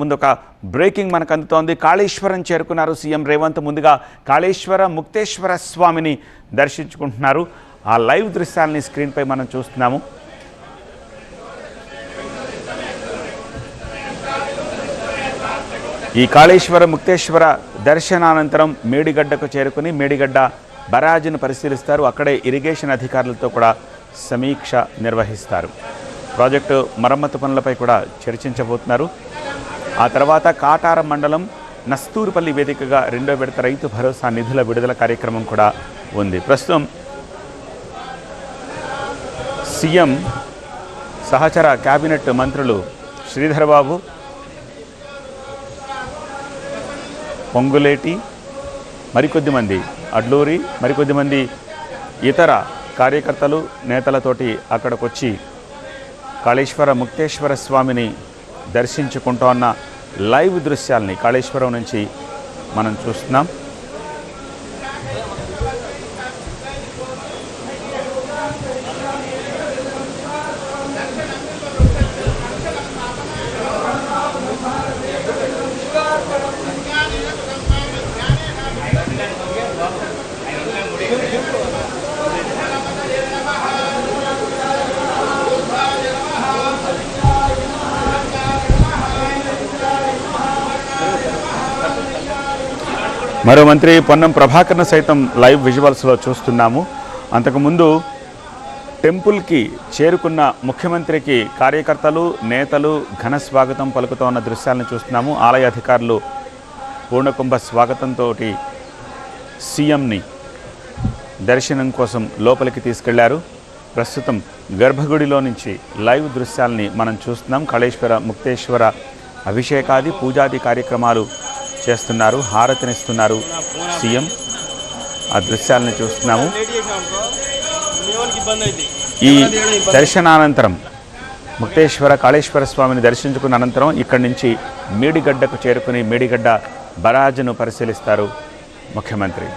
ముందు ఒక బ్రేకింగ్ మనకు అందుతోంది. కాళేశ్వరం చేరుకున్నారు సీఎం రేవంత్. ముందుగా కాళేశ్వర ముక్తేశ్వర స్వామిని దర్శించుకుంటున్నారు. ఆ లైవ్ దృశ్యాలని స్క్రీన్పై మనం చూస్తున్నాము. ఈ కాళేశ్వర ముక్తేశ్వర దర్శనానంతరం మేడిగడ్డకు చేరుకుని మేడిగడ్డ బరాజును పరిశీలిస్తారు. అక్కడే ఇరిగేషన్ అధికారులతో కూడా సమీక్ష నిర్వహిస్తారు. ప్రాజెక్టు మరమ్మతు పనులపై కూడా చర్చించబోతున్నారు. ఆ తర్వాత కాటారం మండలం నస్తూరుపల్లి వేదికగా రెండో విడత రైతు భరోసా నిధుల విడుదల కార్యక్రమం కూడా ఉంది. ప్రస్తుతం సీఎం సహచర కేబినెట్ మంత్రులు శ్రీధర్బాబు, పొంగులేటి, మరికొద్ది మంది అడ్లూరి, మరికొద్ది మంది ఇతర కార్యకర్తలు నేతలతోటి అక్కడికి వచ్చి కాళేశ్వర ముక్తేశ్వర స్వామిని దర్శించుకుంటోన్న లైవ్ దృశ్యాలని కాళేశ్వరం నుంచి మనం చూస్తున్నాం. మరో మంత్రి పొన్నం ప్రభాకర్ను సైతం లైవ్ విజువల్స్లో చూస్తున్నాము. అంతకుముందు టెంపుల్కి చేరుకున్న ముఖ్యమంత్రికి కార్యకర్తలు, నేతలు ఘన స్వాగతం పలుకుతోన్న దృశ్యాలను చూస్తున్నాము. ఆలయ అధికారులు పూర్ణకుంభ స్వాగతంతో సీఎంని దర్శనం కోసం లోపలికి తీసుకెళ్లారు. ప్రస్తుతం గర్భగుడిలో నుంచి లైవ్ దృశ్యాలని మనం చూస్తున్నాం. కాళేశ్వర ముక్తేశ్వర అభిషేకాది పూజాది కార్యక్రమాలు చేస్తున్నారు, హారతినిస్తున్నారు సీఎం. ఆ దృశ్యాలను చూస్తున్నాము. ఈ దర్శనానంతరం ముక్తేశ్వర కాళేశ్వర స్వామిని దర్శించుకున్న అనంతరం ఇక్కడి నుంచి మేడిగడ్డకు చేరుకుని మేడిగడ్డ బరాజును పరిశీలిస్తారు ముఖ్యమంత్రి.